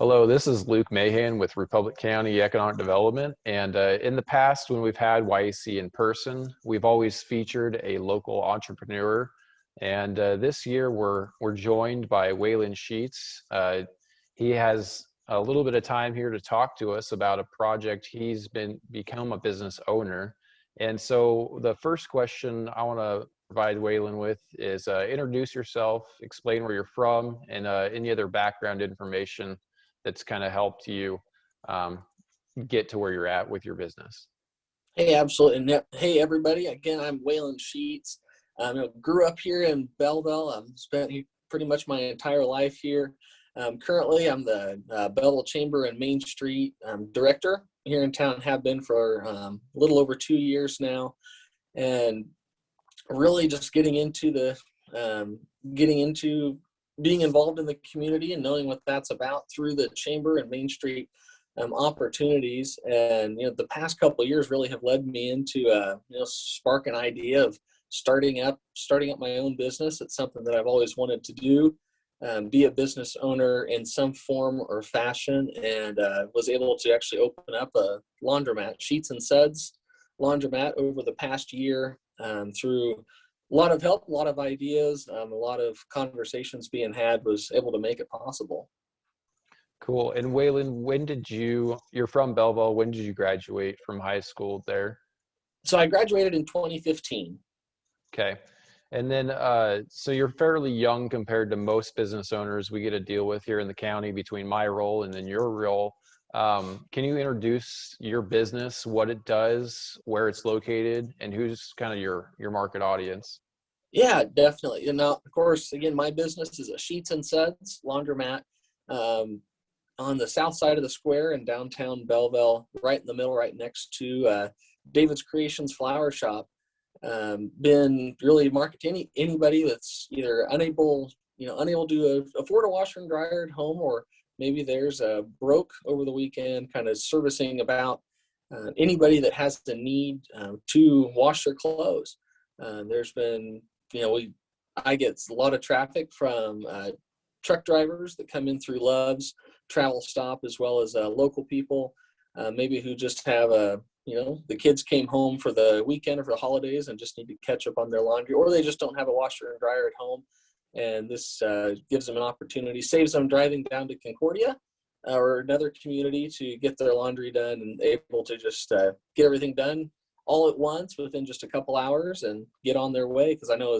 Hello, this is Luke Mahin with Republic County Economic Development. And in the past, when we've had YEC in person, we've always featured a local entrepreneur. And this year, we're joined by Waylon Sheetz. He has a little bit of time here to talk to us about a project he's become a business owner. And so the first question I want to provide Waylon with is introduce yourself, explain where you're from, and any other background information that's kind of helped you get to where you're at with your business. Hey, absolutely. And hey, everybody. Again, I'm Waylon Sheetz. Grew up here in Belleville. I've spent pretty much my entire life here. Currently, I'm the Belleville Chamber and Main Street director here in town. Have been for a little over 2 years now, and really just getting into being involved in the community and knowing what that's about through the Chamber and Main Street opportunities. And the past couple of years really have led me into spark an idea of starting up my own business. It's something that I've always wanted to do, be a business owner in some form or fashion, and was able to actually open up a laundromat, Sheetz and Suds laundromat, over the past year through a lot of help, a lot of ideas, a lot of conversations being had, was able to make it possible. Cool. And Waylon, you're from Belleville, when did you graduate from high school there? So I graduated in 2015. Okay. And then, so you're fairly young compared to most business owners we get to deal with here in the county between my role and then your role. Can you introduce your business, what it does, where it's located, and who's kind of your market audience? Yeah, definitely. And now, of course, again, my business is a Sheetz and Suds laundromat on the south side of the square in downtown Belleville, right in the middle, right next to David's Creations Flower Shop. Been really marketing to anybody that's either unable to afford a washer and dryer at home, or maybe there's a broke over the weekend, kind of servicing about anybody that has the need to wash their clothes. There's been, I get a lot of traffic from truck drivers that come in through Love's Travel Stop, as well as local people, maybe who just have the kids came home for the weekend or for the holidays and just need to catch up on their laundry, or they just don't have a washer and dryer at home. And this gives them an opportunity, saves them driving down to Concordia or another community to get their laundry done, and able to just get everything done all at once within just a couple hours and get on their way. Because I know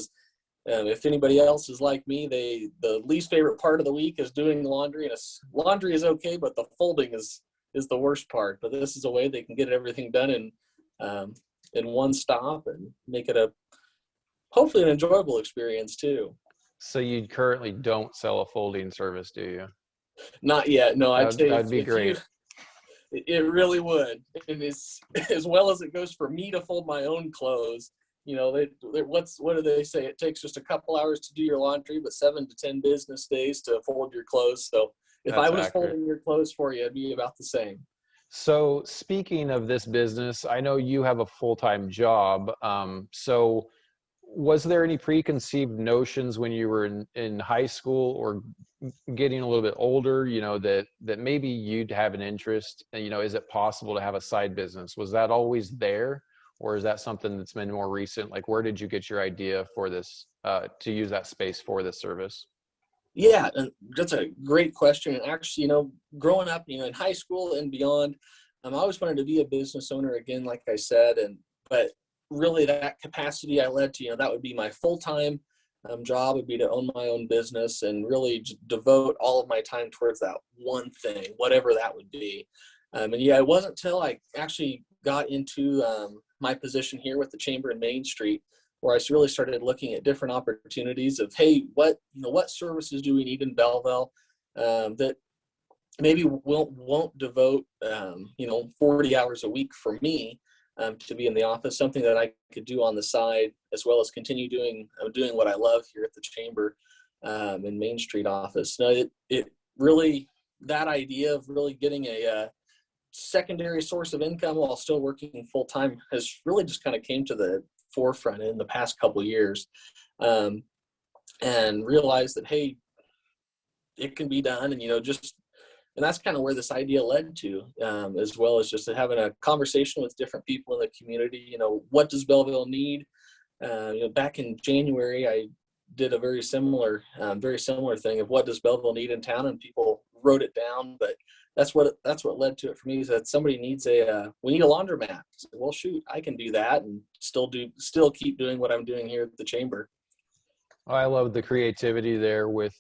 if anybody else is like me, the least favorite part of the week is doing laundry, and laundry is okay, but the folding is the worst part. But this is a way they can get everything done in one stop and make it hopefully an enjoyable experience too. So you currently don't sell a folding service, do you? Not yet. No, I'd say that'd be great. It really would. And it's, as well as it goes for me to fold my own clothes, what do they say? It takes just a couple hours to do your laundry, but 7 to 10 business days to fold your clothes. So if I was folding your clothes for you, it'd be about the same. So speaking of this business, I know you have a full-time job. So was there any preconceived notions when you were in high school or getting a little bit older, that maybe you'd have an interest, is it possible to have a side business? Was that always there, or is that something that's been more recent? Like, where did you get your idea for this, to use that space for this service? Yeah, and that's a great question. And actually, growing up, in high school and beyond, I always wanted to be a business owner again, like I said, but really that capacity I led to, that would be my full-time job, would be to own my own business and really devote all of my time towards that one thing, whatever that would be. And yeah, it wasn't until I actually got into my position here with the Chamber in Main Street where I really started looking at different opportunities of, hey, what services do we need in Belleville that maybe won't devote 40 hours a week for me to be in the office, something that I could do on the side, as well as continue doing what I love here at the Chamber in Main Street office. Now, it really, that idea of really getting a secondary source of income while still working full time has really just kind of came to the forefront in the past couple of years, and realized that, hey, it can be done. And just and that's kind of where this idea led to, as well as just having a conversation with different people in the community. What does Belleville need? Back in January, I did a very similar thing of what does Belleville need in town, and people wrote it down. But that's what led to it for me, is that somebody needs we need a laundromat. So, well, shoot, I can do that and still keep doing what I'm doing here at the chamber. I love the creativity there with,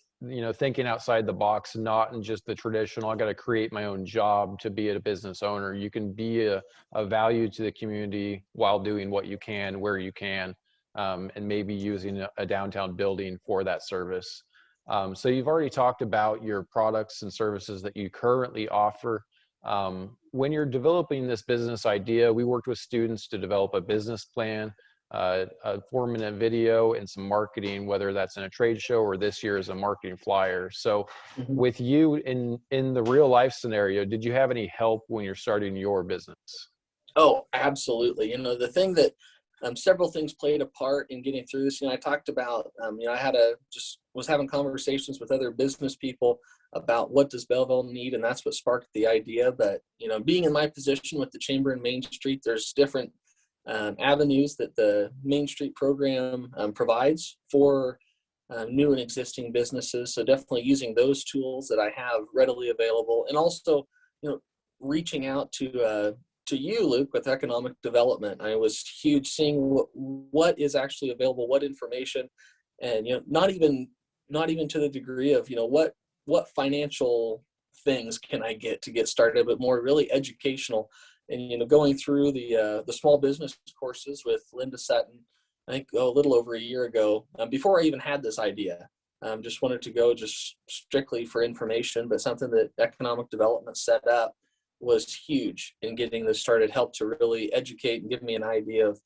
thinking outside the box, not in just the traditional, I got to create my own job to be a business owner. You can be a value to the community while doing what you can, where you can, and maybe using a downtown building for that service. So you've already talked about your products and services that you currently offer. When you're developing this business idea, we worked with students to develop a business plan, a 4-minute video, and some marketing, whether that's in a trade show or this year as a marketing flyer. So with you in the real life scenario, did you have any help when you're starting your business? Oh, absolutely. The thing that several things played a part in getting through this. I talked about, I was having conversations with other business people about what does Belleville need, and that's what sparked the idea. But, being in my position with the Chamber and Main Street, there's different avenues that the Main Street program provides for new and existing businesses. So definitely using those tools that I have readily available, and also, reaching out to you, Luke, with economic development. I was huge seeing what is actually available, what information, and not even to the degree of what financial things can I get to get started, but more really educational. And going through the small business courses with Linda Sutton, I think a little over a year ago, before I even had this idea. Just wanted to go just strictly for information, but something that economic development set up was huge in getting this started, helped to really educate and give me an idea of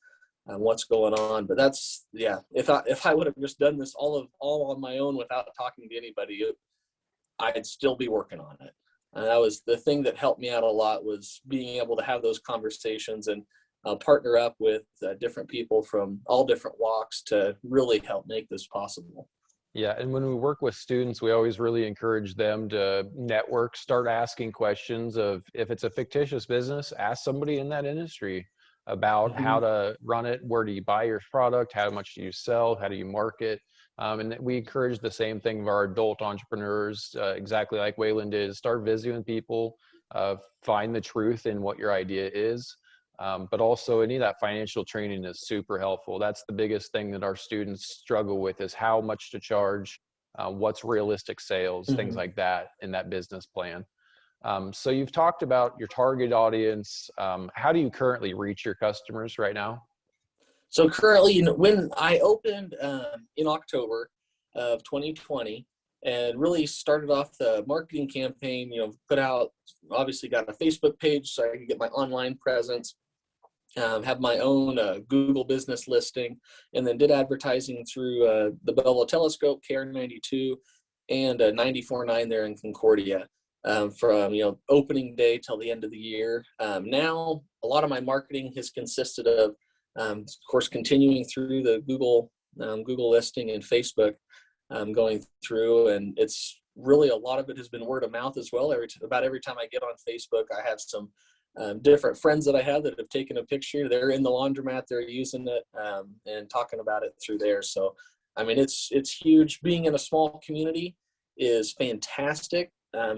what's going on. But that's, if I would have just done this all on my own without talking to anybody, I'd still be working on it. And that was the thing that helped me out a lot, was being able to have those conversations and partner up with different people from all different walks to really help make this possible. Yeah, and when we work with students, we always really encourage them to network, start asking questions of, if it's a fictitious business, ask somebody in that industry about how to run it. Where do you buy your product? How much do you sell? How do you market? And we encourage the same thing of our adult entrepreneurs, exactly like Waylon did. Start visiting people, find the truth in what your idea is. But also any of that financial training is super helpful. That's the biggest thing that our students struggle with, is how much to charge, what's realistic sales, things like that in that business plan. So you've talked about your target audience. How do you currently reach your customers right now? So currently, when I opened in October of 2020 and really started off the marketing campaign, put out, obviously got a Facebook page so I could get my online presence, have my own Google business listing, and then did advertising through the Belleville Telescope, KR92, and 94.9 there in Concordia, from opening day till the end of the year. Now, a lot of my marketing has consisted of course, continuing through the Google listing and Facebook, going through, and it's really, a lot of it has been word of mouth as well. About every time I get on Facebook, I have some different friends that I have that have taken a picture. They're in the laundromat, they're using it, and talking about it through there. So, I mean, it's huge. Being in a small community is fantastic,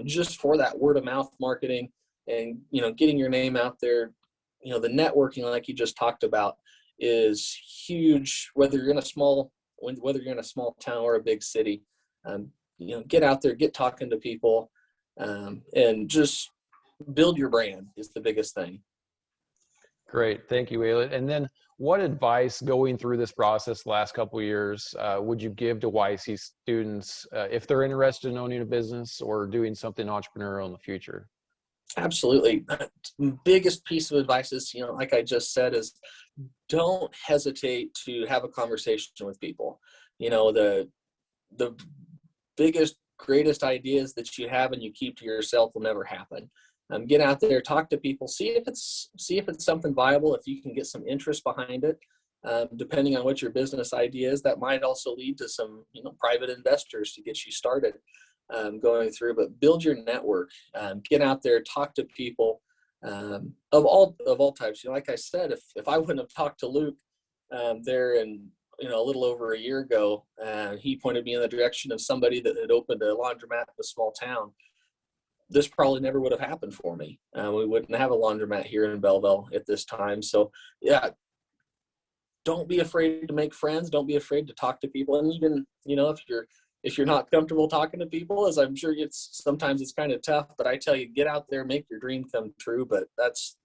just for that word of mouth marketing and, getting your name out there. The networking, like you just talked about, is huge, whether you're in a small town or a big city. Get out there, get talking to people, and just build your brand is the biggest thing. Great. Thank you, Waylon. And then what advice going through this process the last couple of years would you give to YC students if they're interested in owning a business or doing something entrepreneurial in the future? Absolutely. Biggest piece of advice is, like I just said, is don't hesitate to have a conversation with people. The biggest, greatest ideas that you have and you keep to yourself will never happen. Get out there, talk to people, see if it's something viable, if you can get some interest behind it. Depending on what your business idea is, that might also lead to some, private investors to get you started. going through, but build your network, get out there, talk to people of all types. Like I said, if I wouldn't have talked to Luke there in a little over a year ago, he pointed me in the direction of somebody that had opened a laundromat in a small town, this probably never would have happened for me. We wouldn't have a laundromat here in Belleville at this time. So yeah, don't be afraid to make friends. Don't be afraid to talk to people. And even, if you're not comfortable talking to people, as I'm sure sometimes it's kind of tough, but I tell you, get out there, make your dream come true. But that's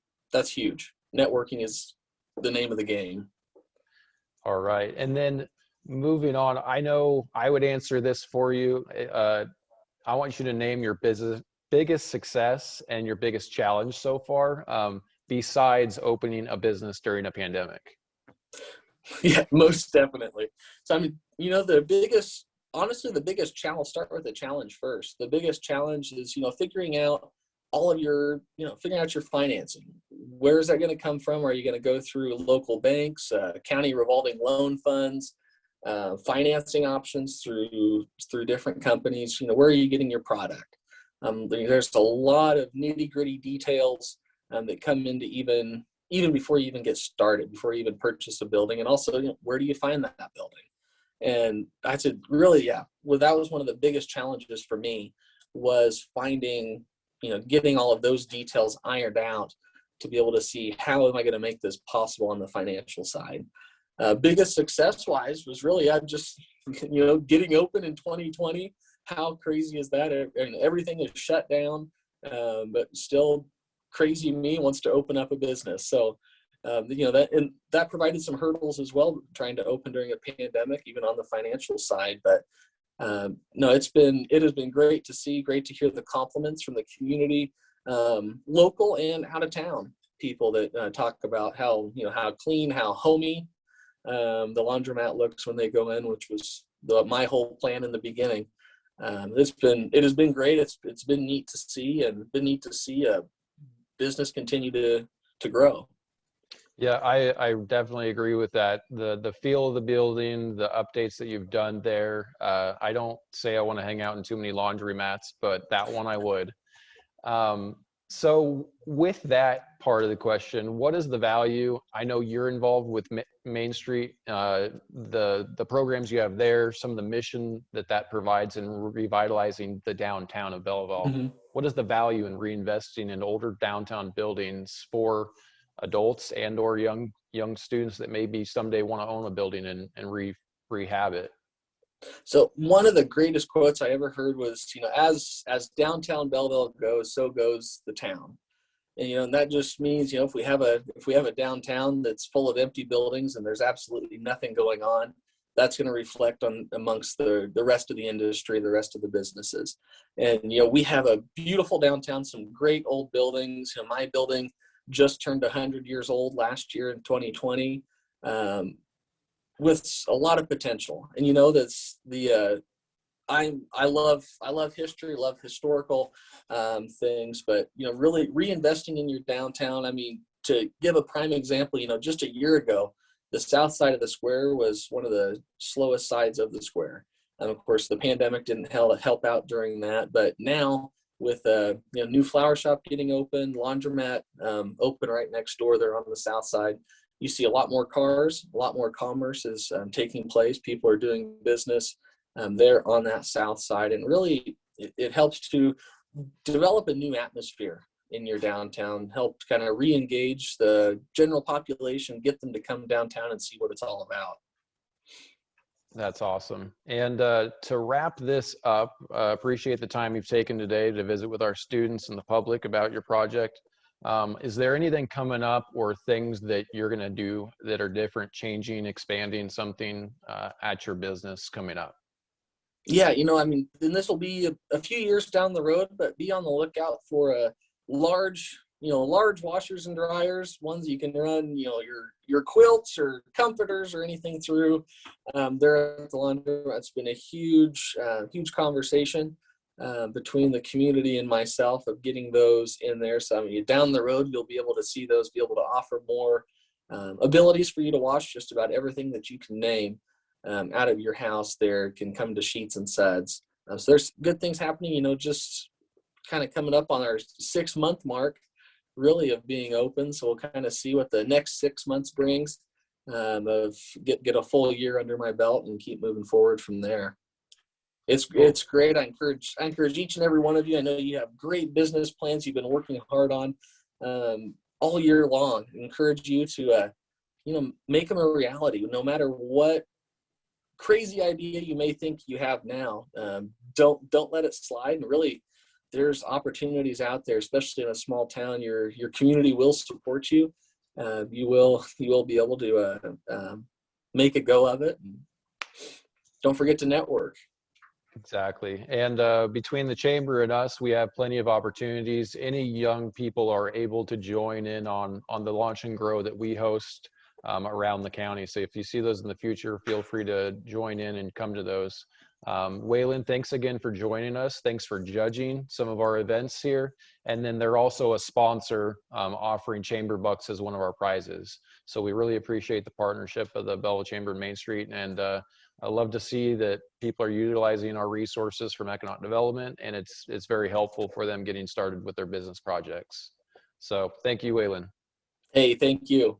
huge. Networking is the name of the game. All right. And then moving on, I know I would answer this for you. I want you to name your biggest success and your biggest challenge so far, besides opening a business during a pandemic. Yeah, most definitely. So, I mean, the biggest challenge, start with the challenge first. The biggest challenge is, figuring out all of your, figuring out your financing. Where is that going to come from? Are you going to go through local banks, county revolving loan funds, financing options through different companies? Where are you getting your product? There's a lot of nitty gritty details that come into even before you even get started, before you even purchase a building. And also, where do you find that building? And I said, really, yeah, well, that was one of the biggest challenges for me, was finding, getting all of those details ironed out to be able to see, how am I going to make this possible on the financial side? Biggest success wise was really, just, getting open in 2020. How crazy is that? And everything is shut down, but still crazy me wants to open up a business. So, that provided some hurdles as well, trying to open during a pandemic, even on the financial side. But no, it has been great to see, great to hear the compliments from the community, local and out of town people that talk about how clean, how homey the laundromat looks when they go in, which was my whole plan in the beginning. It has been great. It's been neat to see, and been neat to see a business continue to grow. Yeah, I definitely agree with that. The feel of the building, the updates that you've done there. I don't say I want to hang out in too many laundromats, but that one I would. So with that part of the question, what is the value? I know you're involved with Main Street, the programs you have there, some of the mission that provides in revitalizing the downtown of Belleville. Mm-hmm. What is the value in reinvesting in older downtown buildings for adults and or young students that maybe someday want to own a building and rehab it? So one of the greatest quotes I ever heard was, as downtown Belleville goes, so goes the town. And, and that just means, if we have a downtown that's full of empty buildings and there's absolutely nothing going on, that's going to reflect on amongst the rest of the industry, the rest of the businesses. And, we have a beautiful downtown, some great old buildings. My building just turned 100 years old last year in 2020. With a lot of potential. And that's I love history, love historical things, but really reinvesting in your downtown. I mean, to give a prime example, just a year ago, the south side of the square was one of the slowest sides of the square. And of course, the pandemic didn't help out during that. But now with new flower shop getting open, laundromat open right next door there on the south side, you see a lot more cars, a lot more commerce is taking place. People are doing business there on that south side. And really, it helps to develop a new atmosphere in your downtown, help kind of re-engage the general population, get them to come downtown and see what it's all about. That's awesome. And to wrap this up, appreciate the time you've taken today to visit with our students and the public about your project. Is there anything coming up or things that you're going to do that are different, changing, expanding something at your business coming up? Yeah, and this will be a few years down the road, but be on the lookout for a large washers and dryers, ones you can run, your quilts or comforters or anything through. There at the laundromat, it's been a huge conversation between the community and myself of getting those in there. So down the road, you'll be able to see those, be able to offer more abilities for you to wash just about everything that you can name out of your house. There can come to Sheetz and Suds. So there's good things happening, you know, just kind of coming up on our 6-month mark really of being open. So we'll kind of see what the next 6 months brings, of get a full year under my belt and keep moving forward from there. It's great. I encourage each and every one of you. I know you have great business plans you've been working hard on all year long. I encourage you to make them a reality. No matter what crazy idea you may think you have now, don't let it slide. And really, there's opportunities out there, especially in a small town. Your community will support you. You will be able to make a go of it. And don't forget to network. Exactly. And between the chamber and us, we have plenty of opportunities. Any young people are able to join in on the Launch and Grow that we host around the county. So if you see those in the future, feel free to join in and come to those. Waylon, thanks again for joining us. Thanks for judging some of our events here. And then they're also a sponsor offering Chamber Bucks as one of our prizes. So we really appreciate the partnership of the Belleville Chamber and Main Street. And I love to see that people are utilizing our resources from economic development, and it's very helpful for them getting started with their business projects. So thank you, Waylon. Hey, thank you.